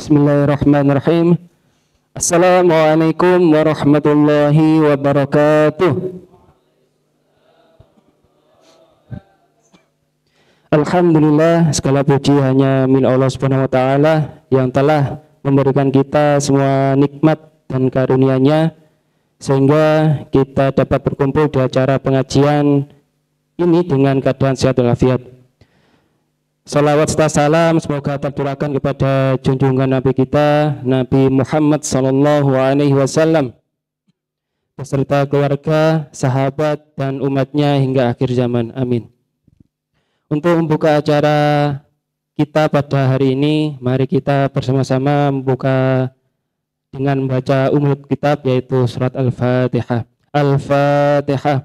Bismillahirrahmanirrahim. Assalamualaikum warahmatullahi wabarakatuh. Alhamdulillah, segala puji hanya milik Allah Subhanahu wa taala yang telah memberikan kita semua nikmat dan karunia-Nya sehingga kita dapat berkumpul di acara pengajian ini dengan keadaan sehat walafiat. Salawat serta salam semoga tercurahkan kepada junjungan Nabi kita Nabi Muhammad sallallahu alaihi wasallam beserta keluarga, sahabat dan umatnya hingga akhir zaman. Amin. Untuk membuka acara kita pada hari ini, mari kita bersama-sama membuka dengan membaca kitab yaitu surat Al-Fatihah. Al-Fatihah.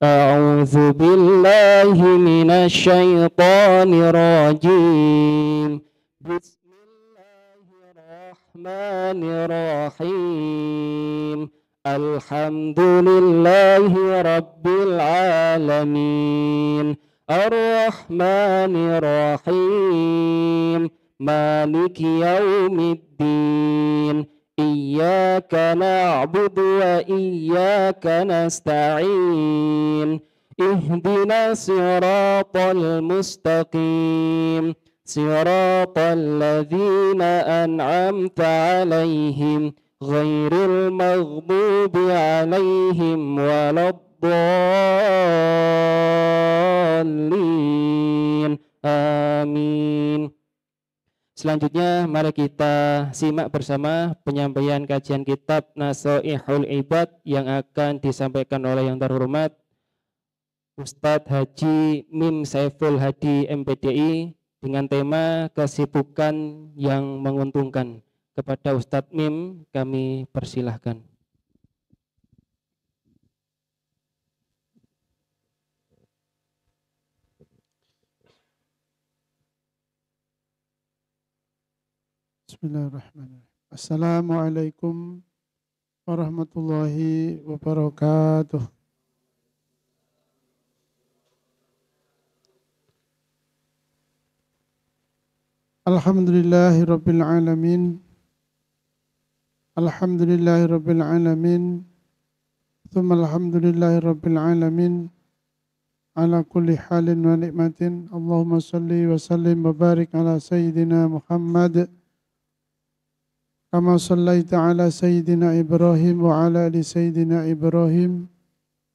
A'udzu billahi minasy syaithanir rajim. Bismillahirrahmanirrahim. Alhamdulillahi rabbil alamin. Ar-Rahmanir-Rahim. Maliki yaumiddin. Iyyaka na'budu wa iyyaka nasta'in. Ihdinas siratal mustaqim. Siratal ladzina an'amta 'alaihim ghairil maghdubi 'alaihim waladdallin. Amin. Selanjutnya mari kita simak bersama penyampaian kajian kitab Nasaihul Ibad yang akan disampaikan oleh yang terhormat Ustadz Haji Mim Saiful Hadi MPDI dengan tema kesibukan yang menguntungkan. Kepada Ustadz Mim kami persilahkan. Bismillahirrahmanirrahim. Assalamualaikum warahmatullahi wabarakatuh. Alhamdulillahirabbil alamin. Alhamdulillahirabbil alamin. Tsumma alhamdulillahirabbil alamin. Ala kulli halin wa nikmatin. Allahumma shalli wa sallim wa barik ala sayyidina Muhammad. Kama sallaita ala Sayyidina Ibrahim wa ala ali Sayyidina Ibrahim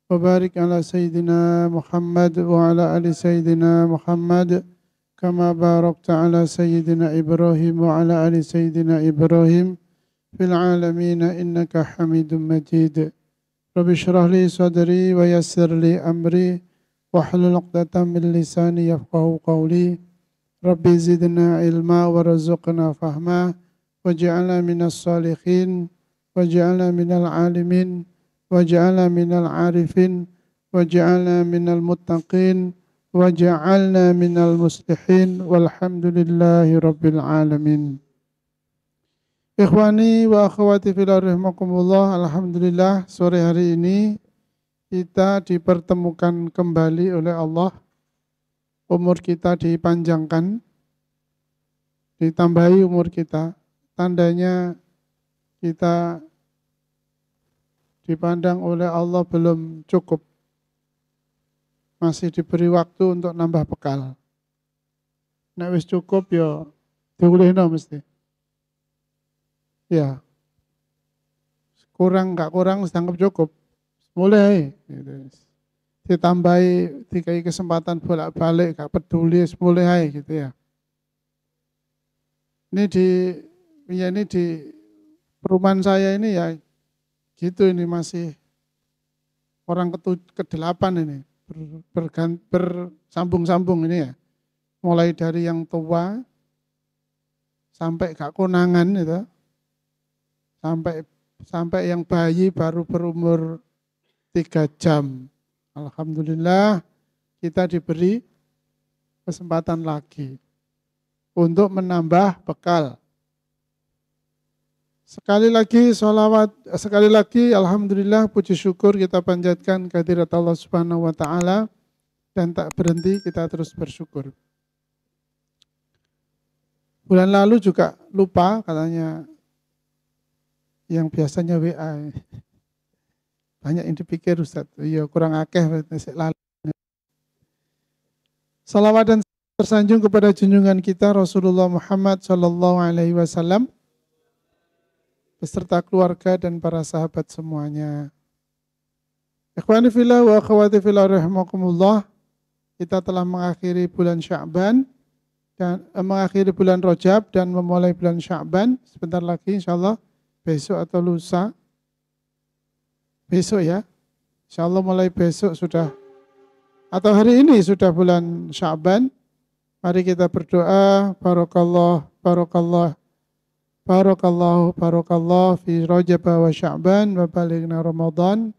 wa barik ala Sayyidina Muhammad wa ala ali Sayyidina Muhammad kama barakta ala Sayyidina Ibrahim wa ala ali Sayyidina Ibrahim fil alamin innaka Hamidum Majid. Rabbi shrah li sadri wa yassir li amri wa hlul 'uqdatam min lisani yafqahu qawli. Rabbi zidna ilma warzuqna fahma. Waj'alna minas salihin, waj'alna minal alimin, waj'alna minal arifin, waj'alna minal muttaqin, waj'alna minal muslihin, walhamdulillahi rabbil alamin. Ikhwani wa akhwati fillah rahimakumullah, alhamdulillah sore hari ini kita dipertemukan kembali oleh Allah. Umur kita dipanjangkan, ditambahi umur kita. Tandanya kita dipandang oleh Allah belum cukup. Masih diberi waktu untuk nambah bekal. Nek wis cukup ya diulihno mesti. Ya. Kurang enggak kurang dianggap cukup. Mulai gitu. Ditambahi dikai kesempatan bolak-balik enggak peduli mulai gitu ya. Ini di perumahan saya ini ya gitu, ini masih orang ke-8 ini bersambung-sambung ini ya, mulai dari yang tua sampai gak konangan itu, sampai yang bayi baru berumur 3 jam. Alhamdulillah kita diberi kesempatan lagi untuk menambah bekal. Sekali lagi sholawat, sekali lagi alhamdulillah puji syukur kita panjatkan kehadirat Allah Subhanahu wa taala dan tak berhenti kita terus bersyukur. Bulan lalu juga lupa katanya yang biasanya WA. Banyak yang dipikir Ustaz. Iya kurang akeh lalu. Salawat dan tersanjung kepada junjungan kita Rasulullah Muhammad Sallallahu Alaihi Wasallam beserta keluarga dan para sahabat semuanya. Ikhwani fillah wa akhwati fillah rahimakumullah. Kita telah mengakhiri bulan Sya'ban dan mengakhiri bulan Rajab dan memulai bulan Sya'ban. Sebentar lagi insyaallah besok atau lusa. Besok ya. Insyaallah mulai besok sudah atau hari ini sudah bulan Sya'ban. Mari kita berdoa barakallah barakallah barakallahu barakallah fi Rajab wa Sya'ban wa balighna Ramadan.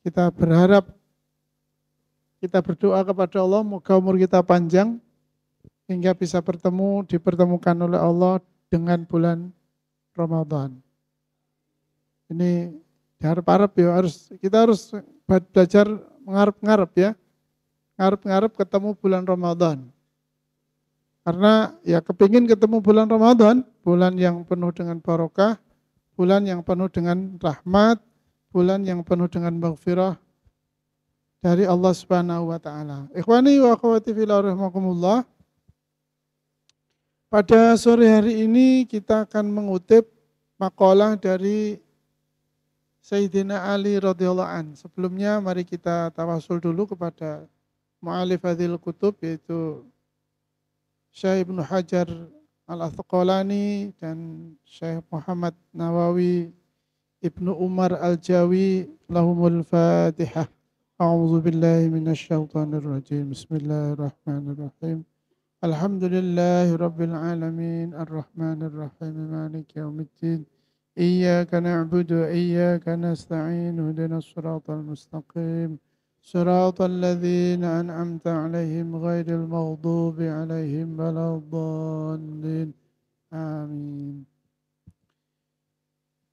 Kita berharap, kita berdoa kepada Allah, moga umur kita panjang, hingga bisa dipertemukan oleh Allah dengan bulan Ramadan. Ini diharap-harap ya, kita harus belajar mengharap-ngarap ya, ngarep-ngarep ketemu bulan Ramadan. Karena ya kepingin ketemu bulan Ramadan, bulan yang penuh dengan barokah, bulan yang penuh dengan rahmat, bulan yang penuh dengan maghfirah dari Allah Subhanahu wa taala. Ikhwani wa akhwati fillah rahimakumullah. Pada sore hari ini kita akan mengutip makalah dari Sayyidina Ali radhiyallahu an. Sebelumnya mari kita tawasul dulu kepada mu'alif hadzal kutub yaitu Syekh Ibnu Hajar Al-Asqalani dan Syekh Muhammad Nawawi Ibnu Umar Al-Jawi. Lahumul Fatihah. A'udzu billahi minasyaitonir rajim. Bismillahirrahmanirrahim. Alhamdulillahi rabbil alamin arrahmanir rahim maliki yaumiddin. Iyyaka na'budu wa iyyaka nasta'in. Ihdinas siratal mustaqim. Siratal ladzina an'amta 'alaihim ghairil maghdubi 'alaihim waladdallin. Amin.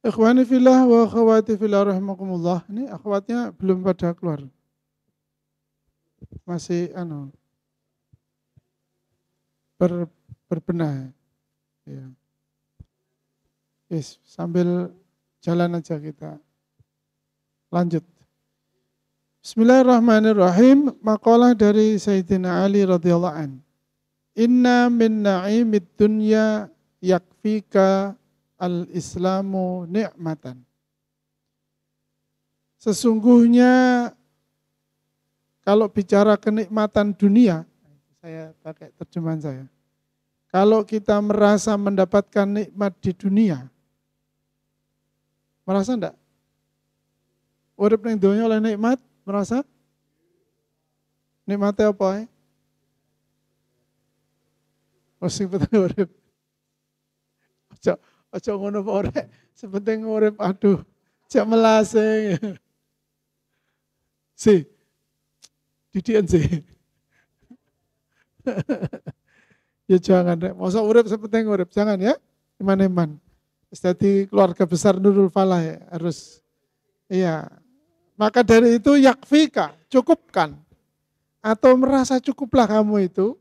Ikhwani fillah wa akhwati fillah rahimakumullah. Ini akhwatnya belum pada keluar. Masih berbenah. Ya. Yes, sambil jalan aja kita. Lanjut. Bismillahirrahmanirrahim. Makalah dari Sayyidina Ali radhiyallahu an. Inna min na'imid dunya yakfika al-islamu ni'matan. Sesungguhnya kalau bicara kenikmatan dunia, saya pakai terjemahan saya. Kalau kita merasa mendapatkan nikmat di dunia, merasa enggak? Urip ning donya oleh nikmat, merasa? Nikmatnya apa? Sing penting urip. Aja ngono Pak Orek, sepenting urip aduh, jak melase. Si. Didian sih. Ya jangan Rek, masa urip sepenting urip, jangan ya. Iman-iman. Jadi keluarga besar Nurul Falah ya, harus iya. Maka dari itu yakfika, cukupkan. Atau merasa cukuplah kamu itu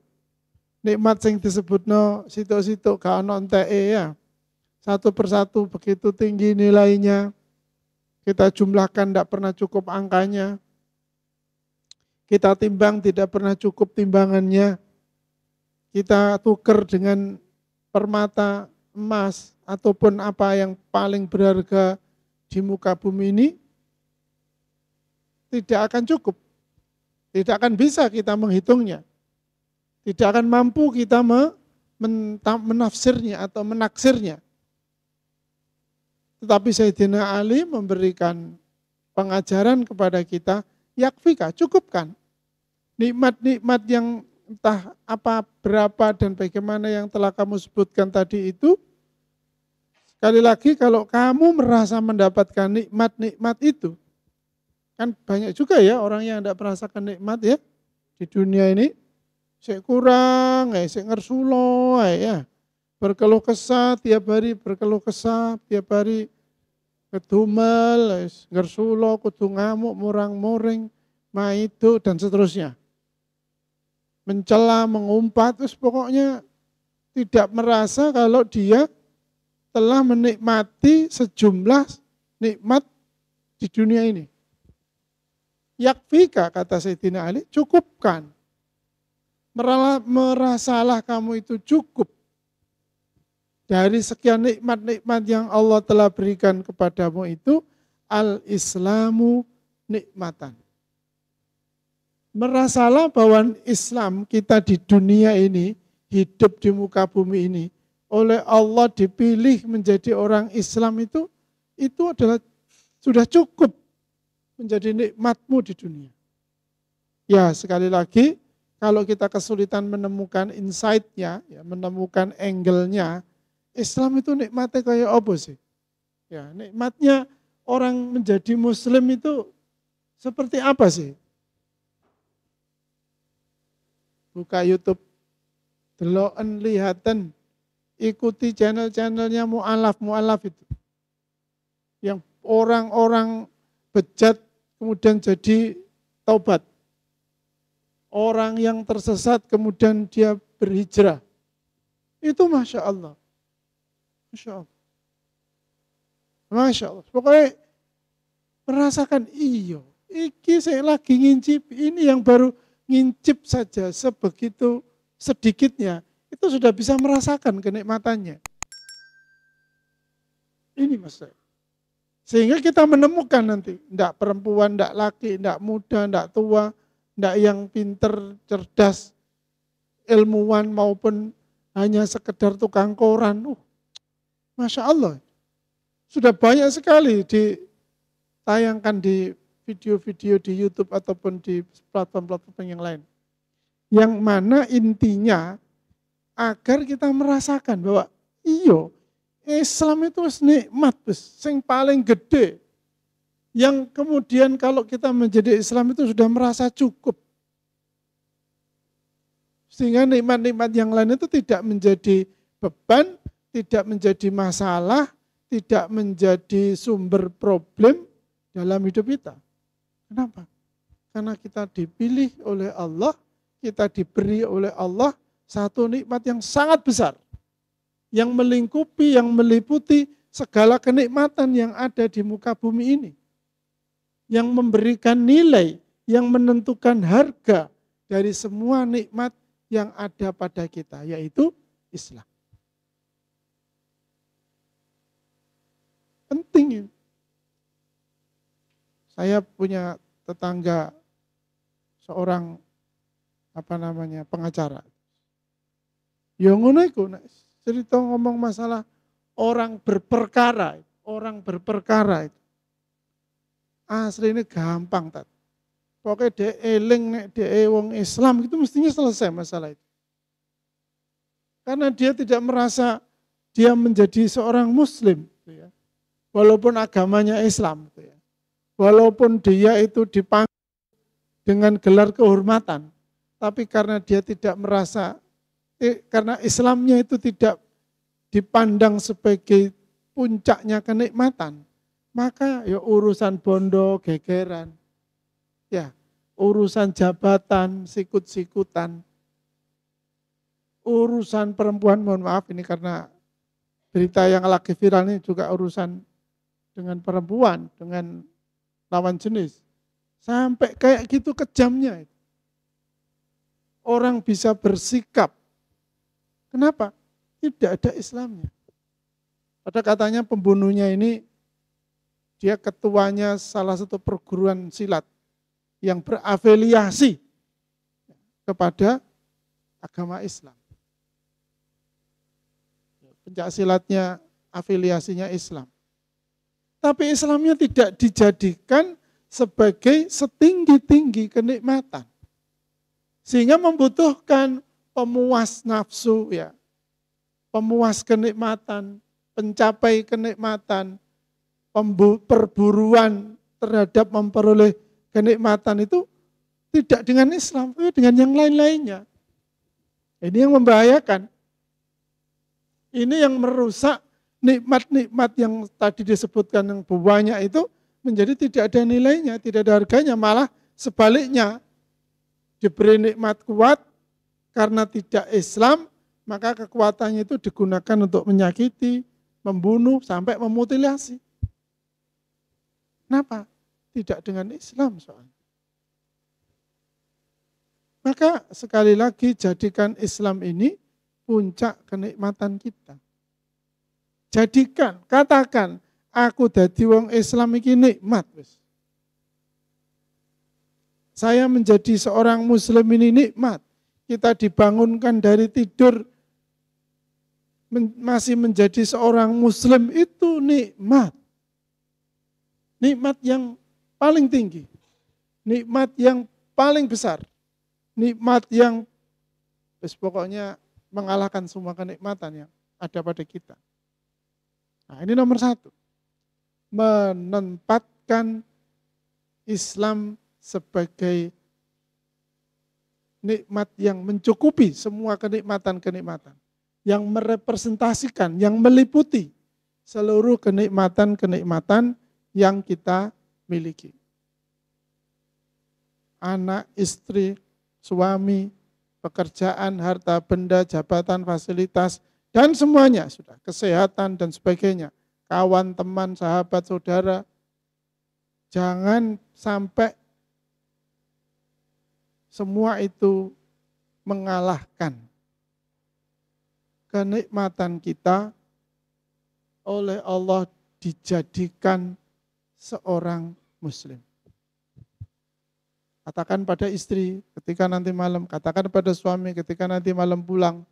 nikmat sing disebutno situ-situ gak ono enteke ya. Satu persatu begitu tinggi nilainya, kita jumlahkan tidak pernah cukup angkanya, kita timbang tidak pernah cukup timbangannya, kita tuker dengan permata emas ataupun apa yang paling berharga di muka bumi ini, tidak akan cukup, tidak akan bisa kita menghitungnya, tidak akan mampu kita menafsirnya atau menaksirnya. Tetapi Sayyidina Ali memberikan pengajaran kepada kita, yakfika, cukupkan. Nikmat-nikmat yang entah apa, berapa, dan bagaimana yang telah kamu sebutkan tadi itu, sekali lagi kalau kamu merasa mendapatkan nikmat-nikmat itu, kan banyak juga ya orang yang tidak merasakan nikmat ya, di dunia ini, sik kurang, sik ngersulo, ya. Berkeluh kesah, tiap hari berkeluh kesah, tiap hari kedumel, ngersulo, kudu ngamuk, murang-muring, maido, dan seterusnya. Mencela, mengumpat, terus pokoknya tidak merasa kalau dia telah menikmati sejumlah nikmat di dunia ini. Yakfika, kata Sayyidina Ali, cukupkan. Merasalah kamu itu cukup dari sekian nikmat-nikmat yang Allah telah berikan kepadamu itu, al-islamu nikmatan. Merasalah bahwa Islam kita di dunia ini, hidup di muka bumi ini, oleh Allah dipilih menjadi orang Islam itu adalah sudah cukup menjadi nikmatmu di dunia. Ya, sekali lagi, kalau kita kesulitan menemukan insight-nya, ya, menemukan angle-nya, Islam itu nikmatnya kayak apa sih? Ya, nikmatnya orang menjadi Muslim itu seperti apa sih? Buka YouTube, deloken lihatan, ikuti channel-channelnya mu'alaf itu. Yang orang-orang bejat kemudian jadi taubat. Orang yang tersesat kemudian dia berhijrah. Itu Masya Allah. Masya Allah. Masya Allah. Pokoknya merasakan iki saya lagi ngincip, ini yang baru ngincip saja sebegitu sedikitnya, itu sudah bisa merasakan kenikmatannya. Ini maksudnya. Sehingga kita menemukan nanti, enggak perempuan, enggak laki, enggak muda, enggak tua, enggak yang pinter, cerdas, ilmuwan maupun hanya sekedar tukang koran. Masya Allah. Sudah banyak sekali ditayangkan di video-video di YouTube ataupun di platform-platform yang lain. Yang mana intinya agar kita merasakan bahwa Islam itu nikmat, yang paling gede. Yang kemudian kalau kita menjadi Islam itu sudah merasa cukup. Sehingga nikmat-nikmat yang lain itu tidak menjadi beban, tidak menjadi masalah, tidak menjadi sumber problem dalam hidup kita. Kenapa? Karena kita dipilih oleh Allah, kita diberi oleh Allah satu nikmat yang sangat besar. Yang melingkupi, yang meliputi segala kenikmatan yang ada di muka bumi ini. Yang memberikan nilai, yang menentukan harga dari semua nikmat yang ada pada kita, yaitu Islam. Penting. Saya punya tetangga seorang pengacara. Ya ngono iku cerita ngomong masalah orang berperkara itu. Aslinya gampang tat. Pokoknya dia eling nek dia wong Islam itu mestinya selesai masalah itu. Karena dia tidak merasa dia menjadi seorang Muslim, gitu ya. Walaupun agamanya Islam, gitu ya. Walaupun dia itu dipanggil dengan gelar kehormatan, tapi karena dia tidak merasa, karena Islamnya itu tidak dipandang sebagai puncaknya kenikmatan, maka ya urusan bondo, gegeran, ya urusan jabatan, sikut-sikutan, urusan perempuan, mohon maaf ini karena berita yang lagi viral ini juga urusan dengan perempuan, dengan lawan jenis. Sampai kayak gitu kejamnya. Orang bisa bersikap. Kenapa? Tidak ada Islamnya. Pada katanya pembunuhnya ini, dia ketuanya salah satu perguruan silat yang berafiliasi kepada agama Islam. Pencak silatnya, afiliasinya Islam. Tapi Islamnya tidak dijadikan sebagai setinggi-tinggi kenikmatan. Sehingga membutuhkan pemuas nafsu, ya, pemuas kenikmatan, pencapai kenikmatan, perburuan terhadap memperoleh kenikmatan itu tidak dengan Islam, tapi dengan yang lain-lainnya. Ini yang membahayakan. Ini yang merusak nikmat-nikmat yang tadi disebutkan yang banyak itu menjadi tidak ada nilainya, tidak ada harganya, malah sebaliknya diberi nikmat kuat karena tidak Islam, maka kekuatannya itu digunakan untuk menyakiti, membunuh, sampai memutilasi. Kenapa? Tidak dengan Islam soalnya. Maka sekali lagi jadikan Islam ini puncak kenikmatan kita. Jadikan, katakan, aku dadi wong Islam iki nikmat. Saya menjadi seorang Muslim ini nikmat. Kita dibangunkan dari tidur, masih menjadi seorang Muslim itu nikmat. Nikmat yang paling tinggi. Nikmat yang paling besar. Nikmat yang pokoknya mengalahkan semua kenikmatan yang ada pada kita. Nah, ini nomor 1. Menempatkan Islam sebagai nikmat yang mencukupi semua kenikmatan-kenikmatan. Yang merepresentasikan, yang meliputi seluruh kenikmatan-kenikmatan yang kita miliki. Anak, istri, suami, pekerjaan, harta, benda, jabatan, fasilitas, dan semuanya sudah, kesehatan dan sebagainya. Kawan, teman, sahabat, saudara, jangan sampai semua itu mengalahkan kenikmatan kita oleh Allah dijadikan seorang Muslim. Katakan pada istri ketika nanti malam, katakan pada suami ketika nanti malam pulang,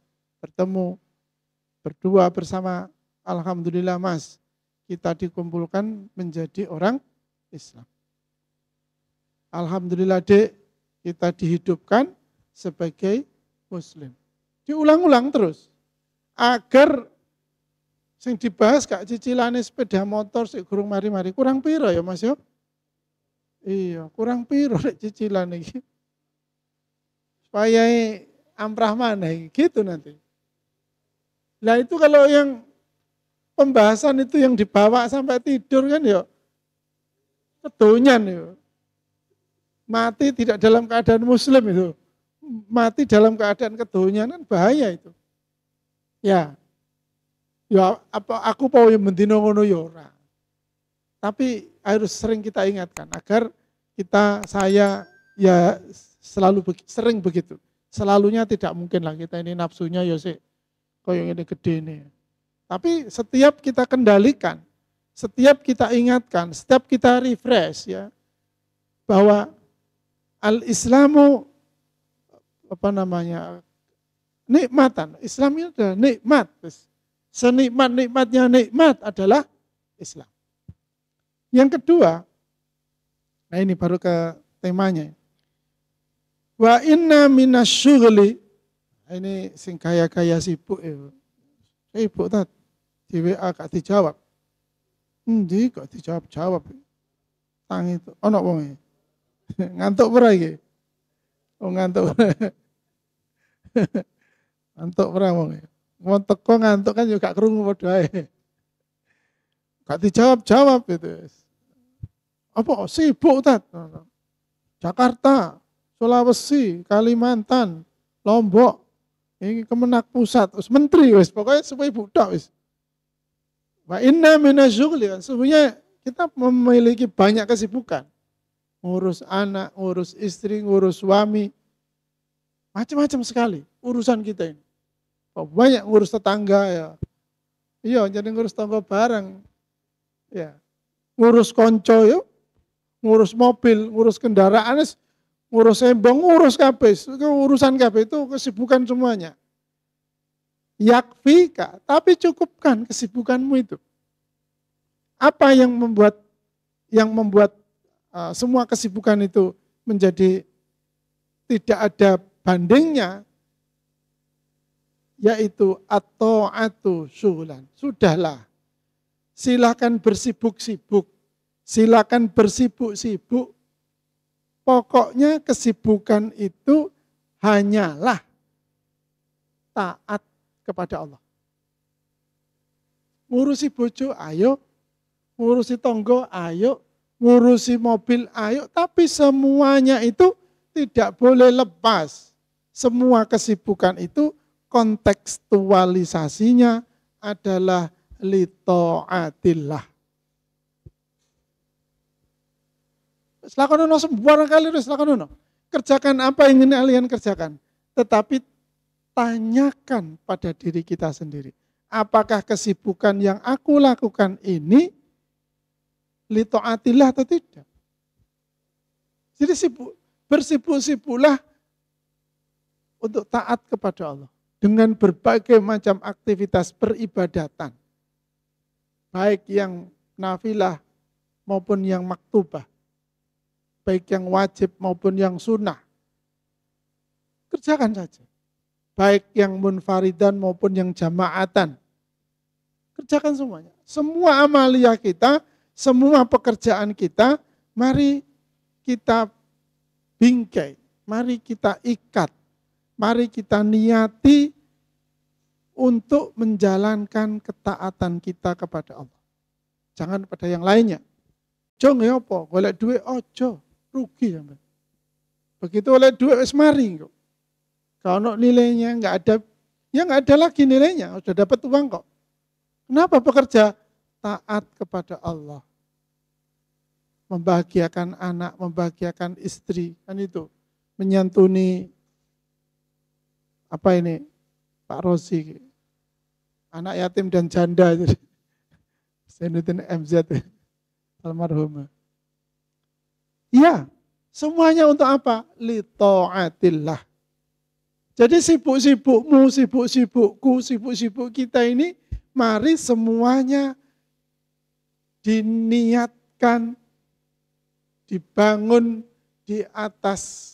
bertemu, berdua bersama, alhamdulillah mas, kita dikumpulkan menjadi orang Islam. Alhamdulillah dek, kita dihidupkan sebagai Muslim. Diulang-ulang terus, agar sing dibahas gak cicilane sepeda motor sik gurung mari-mari kurang piro ya Mas yo? Iya, kurang piro rek cicilan iki. Supaya amprah mana gitu nanti. Nah itu kalau yang pembahasan itu yang dibawa sampai tidur kan ya kedonyan ya. Mati tidak dalam keadaan Muslim itu. Mati dalam keadaan kedonyanan bahaya itu. Ya. Ya apa aku mau yang mendino ngono ya ora. Tapi harus sering kita ingatkan agar saya ya selalu sering begitu. Selalunya tidak mungkin lah kita ini nafsunya ya sih koyo ngene gede nih. Tapi setiap kita kendalikan, setiap kita ingatkan, setiap kita refresh ya bahwa al-Islamu nikmatan. Islam itu adalah nikmat. Senikmat-nikmatnya nikmat adalah Islam. Yang kedua, nah ini baru ke temanya. Wa inna minasyughli, ini sing kaya-kaya sibuk ya. Sibuk tat, di WA gak dijawab. Endi kok dijawab-jawab. Tangi itu, ono wong ngantuk ora iki? Oh ngantuk. Ngantuk ora wong. Mau teko ngantuk kan juga krungu padha ae. Gak dijawab-jawab itu. Apa sibuk tat? Jakarta, Sulawesi, Kalimantan, Lombok, ini Kemenak Pusat, menteri wis, pokoknya supaya budak wis. Wa inna minasyughli, sebenarnya kita memiliki banyak kesibukan. Ngurus anak, ngurus istri, ngurus suami. Macam-macam sekali urusan kita ini. Banyak ngurus tetangga ya. Iya, jadi ngurus tetangga bareng. Ya. Ngurus konco ya. Ngurus mobil, ngurus kendaraan, ngurus embong, ngurus kabeh. Urusan kabeh itu kesibukan semuanya. Yakfika, tapi cukupkan kesibukanmu itu. Apa yang membuat semua kesibukan itu menjadi tidak ada bandingnya, yaitu at-ta'atu syughlan. Sudahlah, silakan bersibuk-sibuk, silakan bersibuk-sibuk. Pokoknya kesibukan itu hanyalah taat kepada Allah. Ngurusi bojo, ayo. Ngurusi tonggo, ayo. Ngurusi mobil, ayo. Tapi semuanya itu tidak boleh lepas. Semua kesibukan itu kontekstualisasinya adalah li ta'atillah. Lakonono sembarang kali terus lakonono. Kerjakan apa yang ingin kalian kerjakan. Tetapi tanyakan pada diri kita sendiri. Apakah kesibukan yang aku lakukan ini li ta'atillah atau tidak? Jadi bersibuk-sibuklah untuk taat kepada Allah. Dengan berbagai macam aktivitas peribadatan. Baik yang nafilah maupun yang maktubah. Baik yang wajib maupun yang sunnah. Kerjakan saja. Baik yang munfaridan maupun yang jamaatan. Kerjakan semuanya. Semua amalia kita, semua pekerjaan kita, mari kita bingkai, mari kita ikat, mari kita niati untuk menjalankan ketaatan kita kepada Allah. Jangan pada yang lainnya. Jong ya apa? Golek duit ojo. Rugi ya. Begitu oleh duit wis mari kok. Kalau nilainya enggak ada, ya enggak ada lagi nilainya, sudah dapat uang kok. Kenapa bekerja? Taat kepada Allah. Membahagiakan anak, membahagiakan istri, kan itu. Menyantuni apa ini? Pak Rosi. Anak yatim dan janda itu. Senutin MZ almarhumah. Ya, semuanya untuk apa? Li ta'atillah. Jadi sibuk-sibukmu, sibuk-sibukku, sibuk-sibuk kita ini, mari semuanya diniatkan, dibangun di atas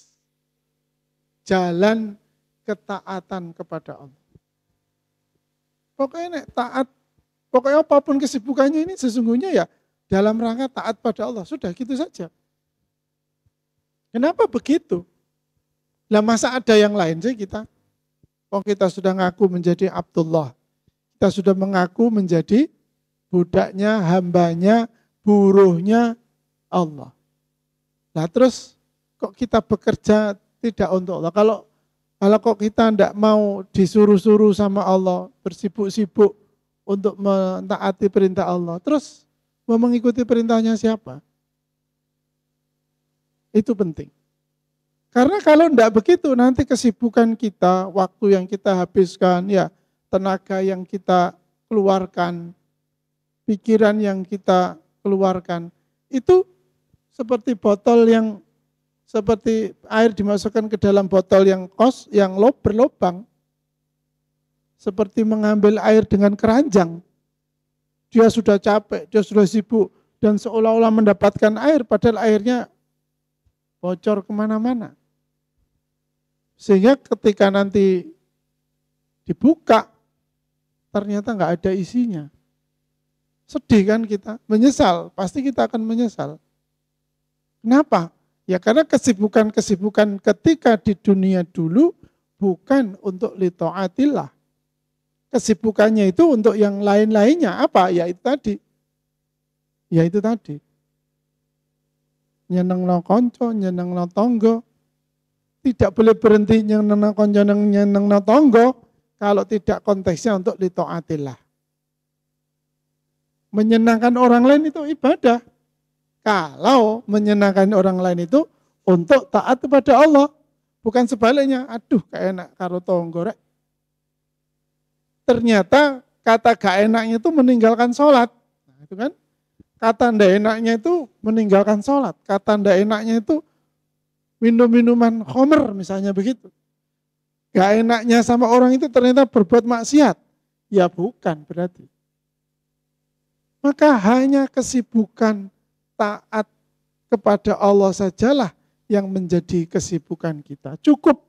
jalan ketaatan kepada Allah. Pokoknya taat, pokoknya apapun kesibukannya ini sesungguhnya ya dalam rangka taat pada Allah. Sudah gitu saja. Kenapa begitu? Lah masa ada yang lain sih kita? Oh kita sudah ngaku menjadi Abdullah. Kita sudah mengaku menjadi budaknya, hambanya, buruhnya Allah. Nah terus kok kita bekerja tidak untuk Allah? Kalau kok kita tidak mau disuruh-suruh sama Allah, bersibuk-sibuk untuk mentaati perintah Allah, terus mau mengikuti perintahnya siapa? Itu penting. Karena kalau tidak begitu, nanti kesibukan kita, waktu yang kita habiskan, ya tenaga yang kita keluarkan, pikiran yang kita keluarkan, itu seperti botol yang, seperti air dimasukkan ke dalam botol yang berlubang. Seperti mengambil air dengan keranjang. Dia sudah capek, dia sudah sibuk, dan seolah-olah mendapatkan air, padahal airnya bocor kemana-mana. Sehingga ketika nanti dibuka, ternyata nggak ada isinya. Sedih kan kita, menyesal, pasti kita akan menyesal. Kenapa? Ya karena kesibukan-kesibukan ketika di dunia dulu bukan untuk li ta'atillah. Kesibukannya itu untuk yang lain-lainnya. Apa? Ya itu tadi. Ya itu tadi. Nyenengno konco, nyenengno tonggo. Tidak boleh berhenti nyenengno konco, nyenengno tonggo kalau tidak konteksnya untuk li ta'atillah. Menyenangkan orang lain itu ibadah. Kalau menyenangkan orang lain itu untuk taat kepada Allah. Bukan sebaliknya, aduh gak enak karo tonggo rek. Ternyata kata gak enaknya itu meninggalkan sholat. Nah, itu kan. Kata ndak enaknya itu meninggalkan sholat. Kata ndak enaknya itu minum minuman khamr misalnya begitu. Gak enaknya sama orang itu ternyata berbuat maksiat. Ya bukan berarti. Maka hanya kesibukan taat kepada Allah sajalah yang menjadi kesibukan kita. Cukup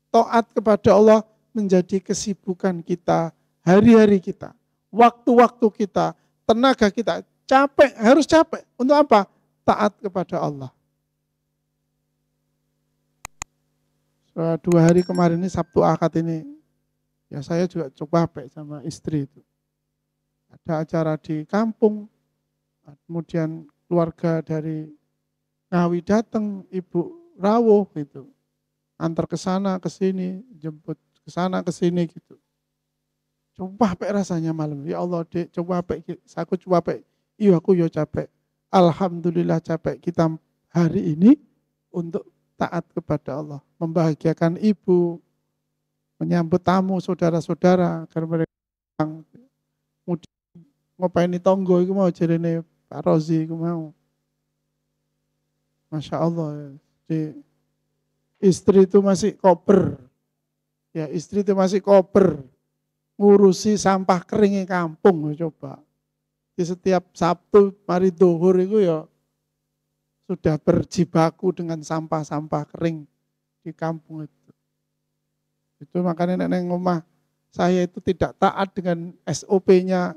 taat kepada Allah menjadi kesibukan kita, hari-hari kita, waktu-waktu kita, tenaga kita. Capek, harus capek. Untuk apa? Taat kepada Allah. 2 hari kemarin ini, Sabtu Ahad ini, ya saya juga cukup capek sama istri itu. Ada acara di kampung, kemudian keluarga dari Ngawi datang, ibu rawuh gitu, antar ke sana ke sini, jemput ke sana ke sini gitu. Coba capek rasanya malam. Ya Allah, Dek, coba capek. Aku coba capek. Iya, aku yo capek. Alhamdulillah capek kita hari ini untuk taat kepada Allah, membahagiakan ibu, menyambut tamu saudara-saudara agar mereka ngopaini tonggo iku mau jarene Pak Rozi iku mau. Masya Allah. Di, istri itu masih koper. Ya, istri itu masih koper. Ngurusi sampah keringnya kampung coba. Di setiap Sabtu mari duhur itu ya sudah berjibaku dengan sampah-sampah kering di kampung itu. Itu makanya nenek rumah saya itu tidak taat dengan SOP-nya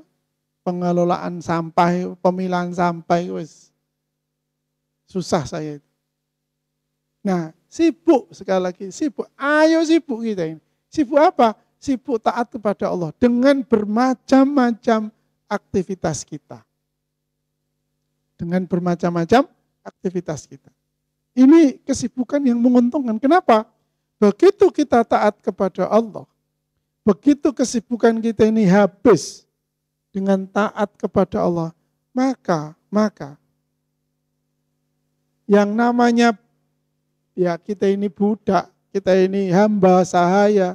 pengelolaan sampah, pemilahan sampah, wis susah saya itu. Nah, sibuk sekali lagi, sibuk. Ayo sibuk kita ini. Sibuk apa? Sibuk taat kepada Allah dengan bermacam-macam aktivitas kita. Dengan bermacam-macam aktivitas kita. Ini kesibukan yang menguntungkan. Kenapa? Begitu kita taat kepada Allah, begitu kesibukan kita ini habis dengan taat kepada Allah, maka yang namanya ya kita ini budak, kita ini hamba sahaya,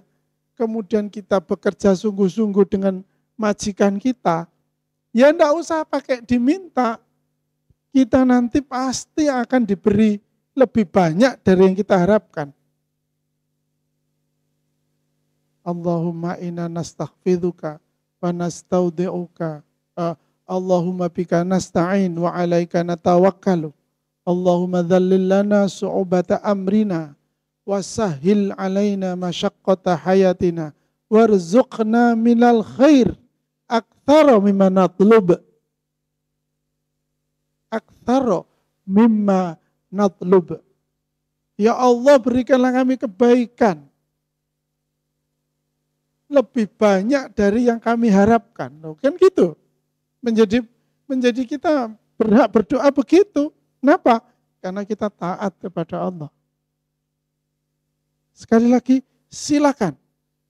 kemudian kita bekerja sungguh-sungguh dengan majikan kita, ya enggak usah pakai diminta, kita nanti pasti akan diberi lebih banyak dari yang kita harapkan. Allahumma inna nastaghfiruka wa nastaudi'uka. Allahumma bika nasta'in wa alaika natawakkalu. Allahumma dhallil lana su'ubata amrina wa sahhil alaina masyaqqata hayatina warzuqna minal khair aktsara mimma natlub. Aktsara mimma natlub. Ya Allah, berikanlah kami kebaikan lebih banyak dari yang kami harapkan. Kan gitu. Menjadi kita berhak berdoa begitu. Kenapa? Karena kita taat kepada Allah. Sekali lagi, silakan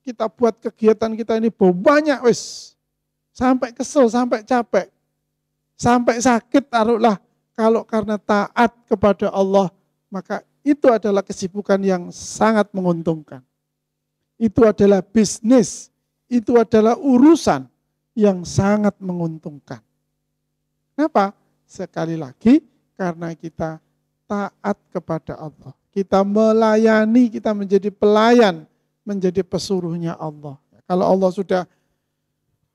kita buat kegiatan kita ini banyak wis. Sampai kesel, sampai capek. Sampai sakit taruhlah. Kalau karena taat kepada Allah, maka itu adalah kesibukan yang sangat menguntungkan. Itu adalah bisnis, itu adalah urusan yang sangat menguntungkan. Kenapa? Sekali lagi, karena kita taat kepada Allah. Kita melayani, kita menjadi pelayan, menjadi pesuruhnya Allah. Kalau Allah sudah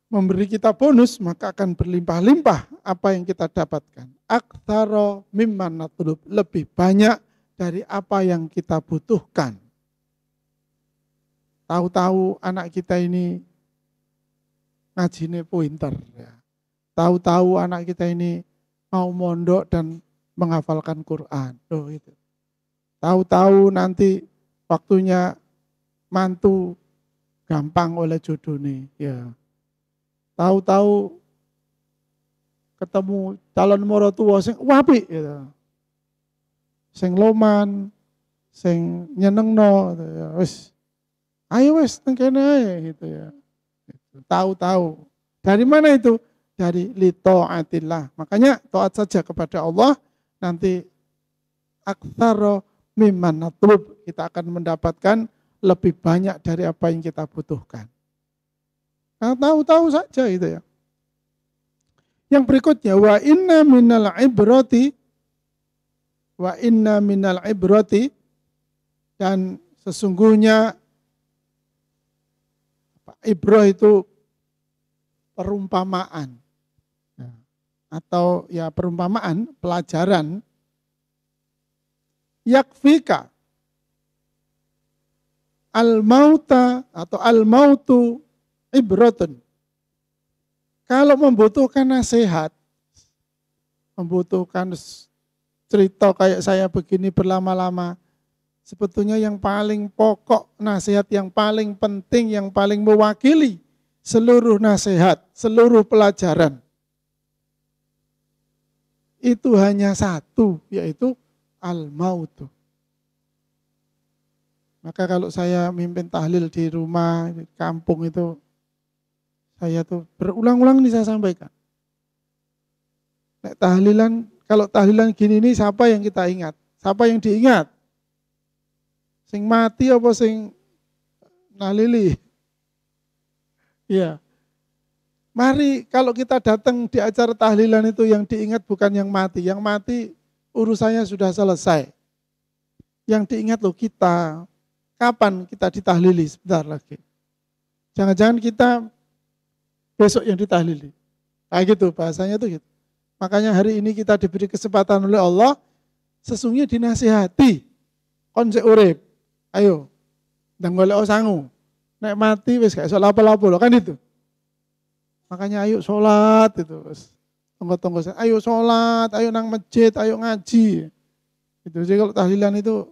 memberi kita bonus, maka akan berlimpah-limpah apa yang kita dapatkan. Aktsara mimman natlub, lebih banyak dari apa yang kita butuhkan. Tahu-tahu anak kita ini ngajine pinter. Ya. Tahu-tahu anak kita ini mau mondok dan menghafalkan Quran. Loh, itu. Tahu-tahu nanti waktunya mantu gampang oleh jodohnya. Ya. Tahu-tahu ketemu calon mertua sing apik gitu. Sing loman, sing nyenengno gitu ya. Wis ayo wis nang kene ae gitu ya. Tahu-tahu. Dari mana itu? Dari li taatillah. Makanya taat saja kepada Allah, nanti aktsara mimman natlub, kita akan mendapatkan lebih banyak dari apa yang kita butuhkan. Nah, tahu-tahu saja itu ya. Yang berikutnya wa inna minal ibrati dan sesungguhnya ibrah itu perumpamaan atau ya perumpamaan, pelajaran. Yakfika al-mauta atau al-mautu ibratun. Kalau membutuhkan nasihat, membutuhkan cerita kayak saya begini berlama-lama, sebetulnya yang paling pokok, nasihat yang paling penting, yang paling mewakili seluruh nasihat, seluruh pelajaran, itu hanya satu, yaitu al-mautu. Maka kalau saya mimpin tahlil di rumah, di kampung itu, saya tuh berulang-ulang nih saya sampaikan. Nek tahlilan, kalau tahlilan gini nih siapa yang kita ingat? Siapa yang diingat? Sing mati apa sing nahlili? Ya. Mari kalau kita datang di acara tahlilan itu yang diingat bukan yang mati. Yang mati urusannya sudah selesai. Yang diingat loh kita. Kapan kita ditahlili? Sebentar lagi. Jangan-jangan kita besok yang ditahlili. Kayak gitu bahasanya tuh gitu. Makanya hari ini kita diberi kesempatan oleh Allah, sesungguhnya dinasihati. Kon sik urip. Ayo. Ndang golek sangu. Nek mati wis gak iso lapo-lapo kan itu. Makanya ayo sholat itu. Tunggu-tunggu. Ayo sholat, ayo nang masjid, ayo ngaji. Itu. Jadi kalau tahlilan itu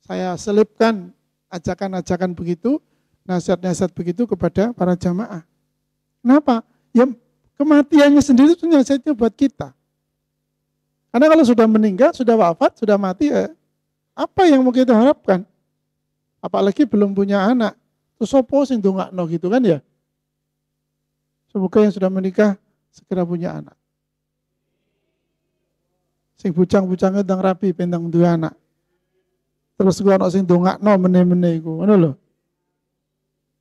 saya selipkan ajakan-ajakan begitu, nasihat-nasihat begitu kepada para jamaah. Kenapa? Ya kematiannya sendiri itu nasihatnya buat kita. Karena kalau sudah meninggal, sudah wafat, sudah mati, apa yang mau kita harapkan? Apalagi belum punya anak. Terus sopo sing ndongakno gitu kan ya? Semoga yang sudah menikah segera punya anak. Sing bujang-bujangnya ndang rapi pendang duwe anak. Terus gua ana sing ndongakno meneh-meneh iku, ngono lho.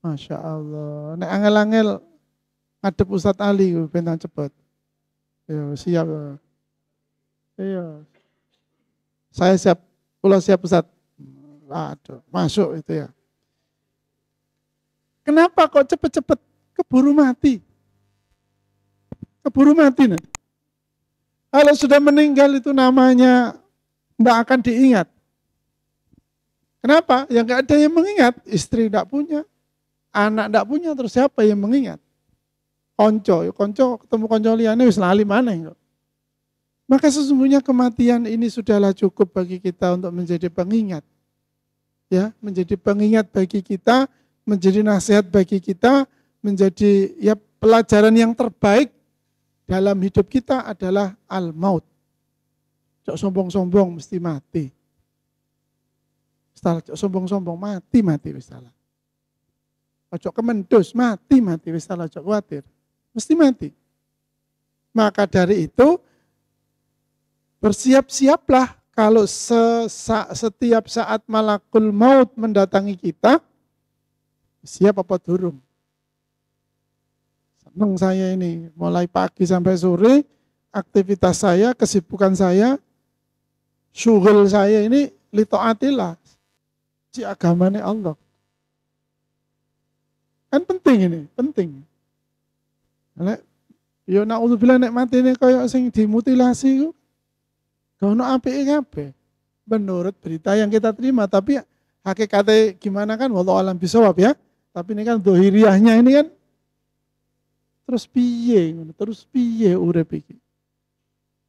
Masya Allah. Nek angel-angel ngadep Ustadz Ali pendang cepet. Yo siap. Iya. Saya siap, pulau siap Ustadz. Aduh, masuk itu ya. Kenapa kok cepet-cepet keburu mati? Keburu mati nih. Kalau sudah meninggal itu namanya tidak akan diingat. Kenapa? Ya nggak ada yang mengingat. Istri tidak punya, anak tidak punya, terus siapa yang mengingat? Konco ketemu konco liane wis lali maneh kok. Maka sesungguhnya kematian ini sudahlah cukup bagi kita untuk menjadi pengingat. Ya, menjadi pengingat bagi kita, menjadi nasihat bagi kita, menjadi ya pelajaran yang terbaik dalam hidup kita adalah al-maut. Cok sombong-sombong mesti mati. Salah cok sombong-sombong mati wis salah. Cok kemendus mati wis salah cok khawatir. Mesti mati. Maka dari itu bersiap-siaplah kalau setiap saat malakul maut mendatangi kita, siap apa durung? Senang saya ini, mulai pagi sampai sore, aktivitas saya, kesibukan saya, syughul saya ini litaatillah, si agamanya Allah. Kan penting ini, penting. Yo naudzubillah nek mati ini kaya sing dimutilasi ku. Gak ono apike kabeh. Menurut berita yang kita terima, tapi hakikatnya gimana kan wallahu alam bisawab ya. Tapi ini kan dohiriahnya ini kan terus piye urip iki.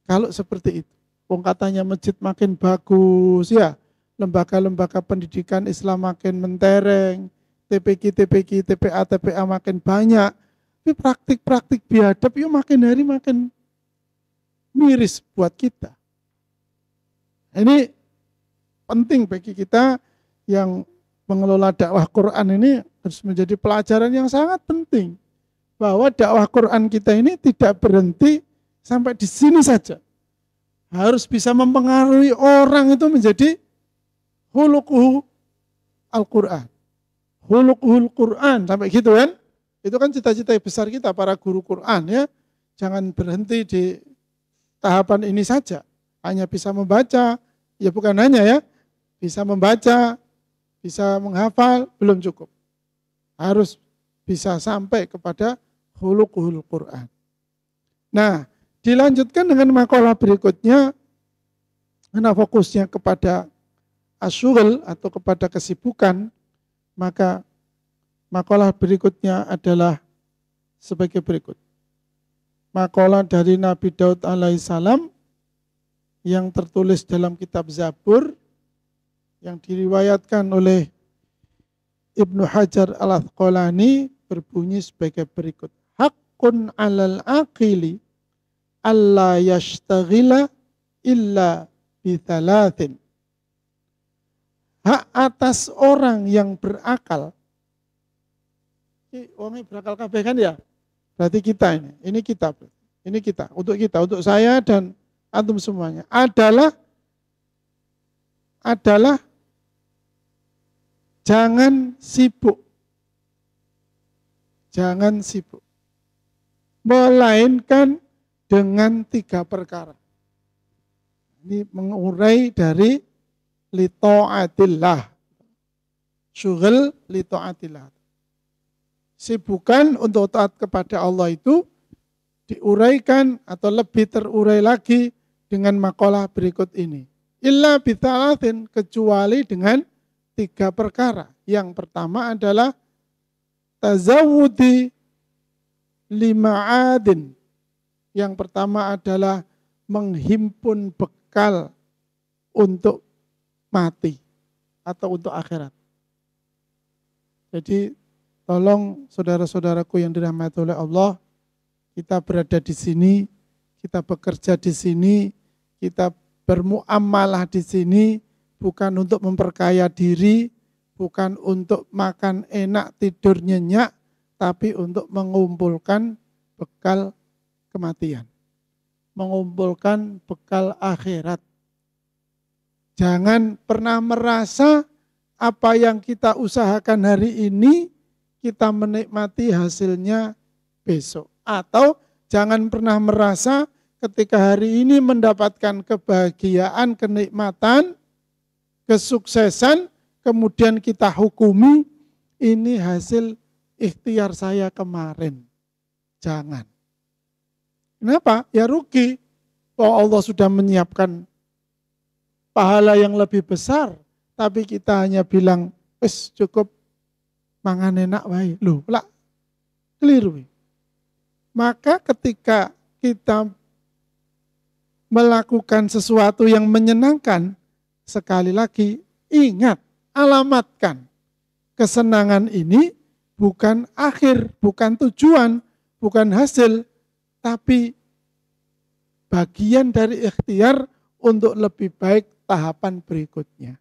Kalau seperti itu, wong katanya masjid makin bagus ya, lembaga-lembaga pendidikan Islam makin mentereng, TPA, TPA makin banyak, tapi praktik-praktik biadab yuk makin hari makin miris buat kita. Ini penting bagi kita yang mengelola dakwah Quran ini harus menjadi pelajaran yang sangat penting. Bahwa dakwah Quran kita ini tidak berhenti sampai di sini saja. Harus bisa mempengaruhi orang itu menjadi hulukuhu Al-Quran. Hulukuhul Quran, sampai gitu kan. Itu kan cita-cita besar kita para guru Quran ya. Jangan berhenti di tahapan ini saja. Hanya bisa membaca, ya bukan hanya ya, bisa membaca, bisa menghafal, belum cukup. Harus bisa sampai kepada hulukuhul Quran. Nah, dilanjutkan dengan makalah berikutnya, karena fokusnya kepada asyughul atau kepada kesibukan, maka makalah berikutnya adalah sebagai berikut. Makalah dari Nabi Daud alaihissalam yang tertulis dalam kitab Zabur yang diriwayatkan oleh Ibnu Hajar al-Asqalani berbunyi sebagai berikut. Haqqun 'alal aqili alla yashtaghila illa bi thalathin. hak atas orang yang berakal. Orangnya berakal kabeh kan ya? Berarti kita ini kita. Ini kita, untuk saya dan antum semuanya. Adalah jangan sibuk. Jangan sibuk. Melainkan dengan 3 perkara. Ini mengurai dari li ta'atillah. Syughul li ta'atillah. Sibukan untuk taat kepada Allah itu diuraikan atau lebih terurai lagi dengan makalah berikut ini. Illa bitalatin, kecuali dengan 3 perkara. Yang pertama adalah tazawudi lima'adin. Yang pertama adalah menghimpun bekal untuk mati atau untuk akhirat. Jadi tolong saudara-saudaraku yang dirahmati oleh Allah, kita berada di sini, kita bekerja di sini, kita bermuamalah di sini, bukan untuk memperkaya diri, bukan untuk makan enak, tidur nyenyak, tapi untuk mengumpulkan bekal kematian, mengumpulkan bekal akhirat. Jangan pernah merasa apa yang kita usahakan hari ini, kita menikmati hasilnya besok. Atau jangan pernah merasa ketika hari ini mendapatkan kebahagiaan, kenikmatan, kesuksesan, kemudian kita hukumi, ini hasil ikhtiar saya kemarin. Jangan. Kenapa? Ya rugi. Bahwa Allah sudah menyiapkan pahala yang lebih besar, tapi kita hanya bilang, wis cukup mangan enak wae. Loh, lah keliru. Maka ketika kita melakukan sesuatu yang menyenangkan, sekali lagi ingat, alamatkan kesenangan ini bukan akhir, bukan tujuan, bukan hasil, tapi bagian dari ikhtiar untuk lebih baik tahapan berikutnya.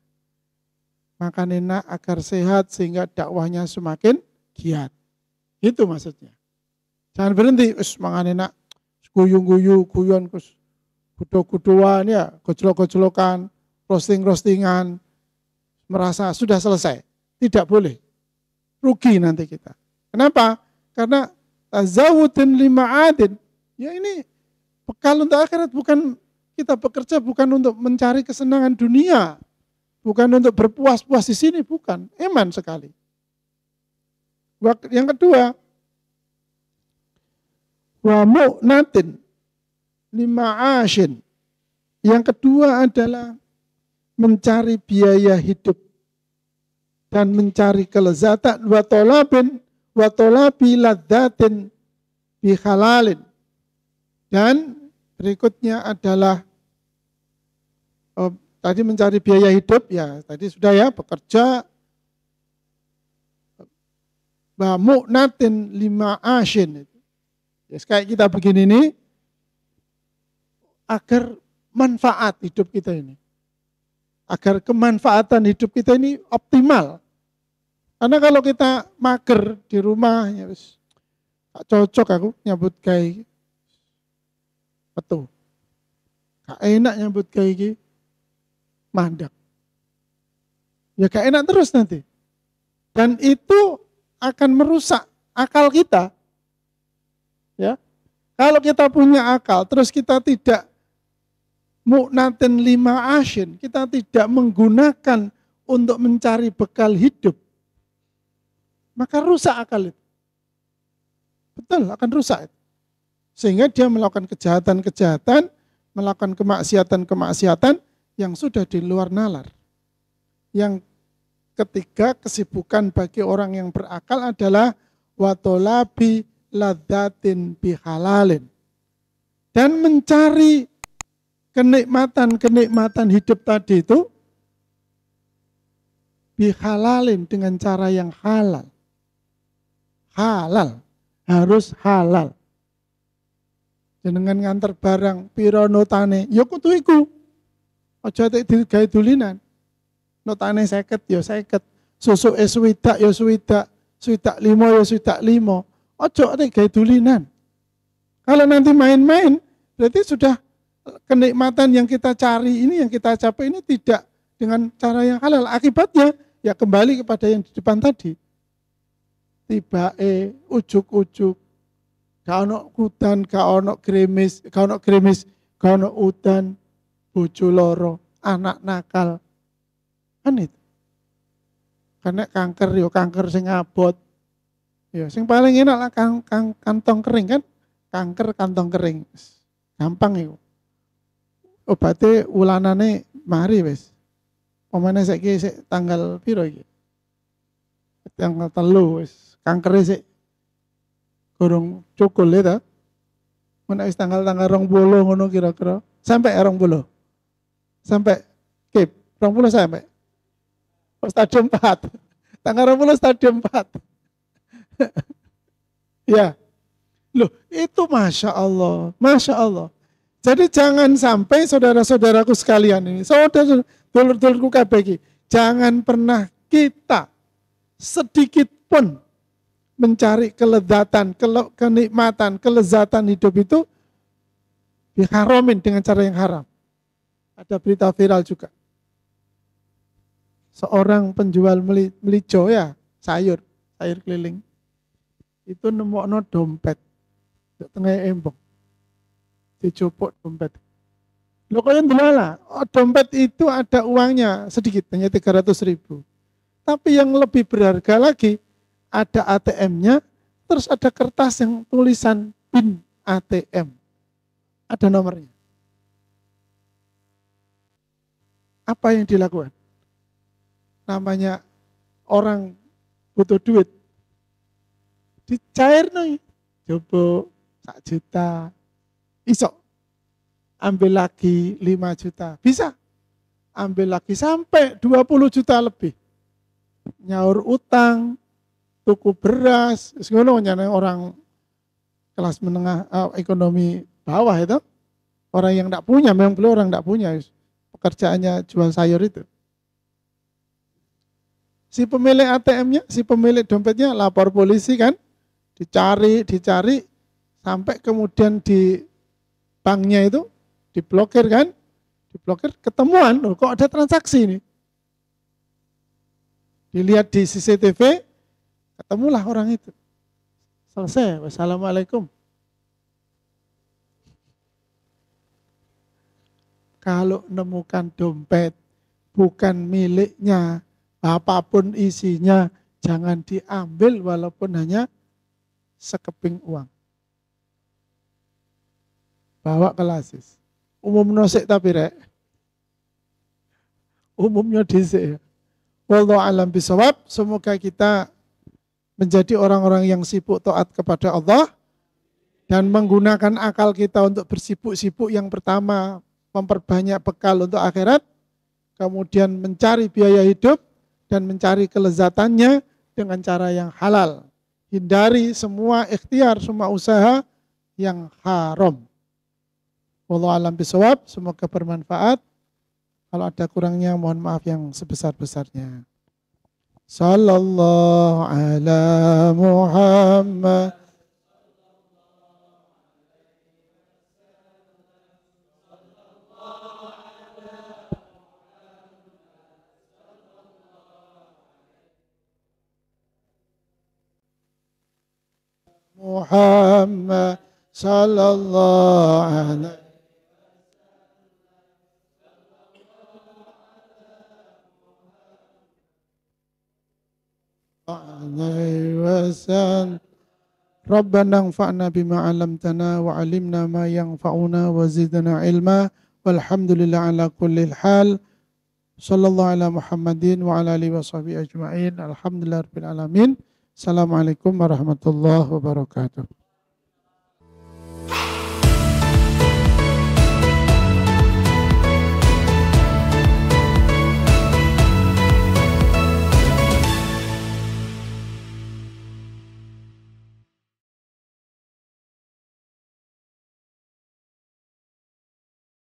Makan enak agar sehat sehingga dakwahnya semakin giat. Itu maksudnya. Jangan berhenti, mangan enak, guyu-guyu, guyon, kudo-kudoan, ya, gojlok-gojlokan, roasting-roastingan, merasa sudah selesai. Tidak boleh. Rugi nanti kita. Kenapa? Karena tazawudin lima'adin. Ya ini bekal untuk akhirat, bukan kita bekerja bukan untuk mencari kesenangan dunia. Bukan untuk berpuas-puas di sini, bukan. Eman sekali. Yang kedua, wa mu'natin lima'ashin. Yang kedua adalah mencari biaya hidup dan mencari kelezatan wa tolabi ladzatin bihalalin. Dan berikutnya adalah tadi mencari biaya hidup, ya tadi sudah ya, bekerja. Mu'natin lima'ashin. Ya, kayak kita begini nih, agar manfaat hidup kita ini. Agar kemanfaatan hidup kita ini optimal. Karena kalau kita mager di rumah, ya wis cocok aku nyambut gawe metu. Gak enak nyambut gawe iki mandek. Ya gak enak terus nanti. Dan itu akan merusak akal kita. Ya. Kalau kita punya akal, terus kita tidak mu'natin lima asyin, kita tidak menggunakan untuk mencari bekal hidup, maka rusak akal itu. Betul, akan rusak itu. Sehingga dia melakukan kejahatan-kejahatan, melakukan kemaksiatan-kemaksiatan yang sudah di luar nalar. Yang ketiga, kesibukan bagi orang yang berakal adalah watolabi ladzatin bihalalin. Dan mencari kenikmatan-kenikmatan hidup tadi itu bihalalin, dengan cara yang halal. Halal, harus halal. Jenengan nganter barang pira notane, ya kudu iku. Aja tek digawe dulinan. notane 50 ya 50. Susuke swidak ya swidak, swidak 5 ya swidak 5. Ojo nek gawe dulinan. Kalau nanti main-main, berarti sudah kenikmatan yang kita cari ini, yang kita capai ini tidak dengan cara yang halal. Akibatnya ya kembali kepada yang di depan tadi. Tibake ujuk-ujuk, gak ono udan, gak ono gerimis, gak ono udan, bojo loro, anak nakal. Kan itu. Karena kanker yo kanker sing abot. Ya sing paling enak lah kantong kering kan. Kanker kantong kering. Gampang itu. Obatnya ulanane mari wis. Pemane saiki sik tanggal piro iki? Tanggal 3 wis. Kankere sik gorong cukul ya ta. Menak wis tanggal 20 ngono kira-kira. Sampai 20. Sampai kip 20 sampai. Stadium 4. Tanggal 20 stadium 4. Ya. Loh, itu Masya Allah. Masya Allah. Jadi jangan sampai saudara-saudaraku sekalian ini, saudara-saudaraku KBG, jangan pernah kita sedikit pun mencari kelezatan, kenikmatan, kelezatan hidup itu diharamin dengan cara yang haram. Ada berita viral juga. Seorang penjual melijo ya, sayur keliling. Itu nemokno dompet di tengah embong. Dicopot dompet. Lo kalian delala, dompet itu ada uangnya sedikit, hanya 300.000. Tapi yang lebih berharga lagi, ada ATM-nya, terus ada kertas yang tulisan PIN ATM. Ada nomornya. Apa yang dilakukan? Namanya orang butuh duit. Dicair nih, coba 1 juta. Isok, ambil lagi 5 juta. Bisa, ambil lagi sampai 20 juta lebih. Nyaur utang, tuku beras, ngono orang kelas menengah ekonomi bawah itu. Orang yang tidak punya, memang beliau orang tidak punya. Pekerjaannya jual sayur itu. Si pemilik ATM-nya, si pemilik dompetnya lapor polisi kan. Dicari, sampai kemudian di banknya itu diblokir kan, ketemuan, loh kok ada transaksi ini. Dilihat di CCTV, ketemulah orang itu. Selesai, wassalamualaikum. Kalau nemukan dompet bukan miliknya, apapun isinya, jangan diambil walaupun hanya sekeping uang. Bawa ke lasis. Umum nosek tapi rek. Umumnya dhisik. Wallahu alam bisawab. Semoga kita menjadi orang-orang yang sibuk taat kepada Allah dan menggunakan akal kita untuk bersibuk-sibuk. Yang pertama, memperbanyak bekal untuk akhirat, kemudian mencari biaya hidup dan mencari kelezatannya dengan cara yang halal. Hindari semua ikhtiar, semua usaha yang haram. Wallahu a'lam bishawab, semoga bermanfaat. Kalau ada kurangnya mohon maaf yang sebesar-besarnya. Sallallahu ala Muhammad. Muhammad sallallahu alaihi wasallam. Rabbana anfa'na bima 'allamtana wa 'allimna ma yanfa'una wa zidna 'ilma walhamdulillah ala kulli hal. Sallallahu ala Muhammadin wa ala alihi washabihi ajma'in. Alhamdulillahirabbil alamin. Assalamualaikum warahmatullahi wabarakatuh.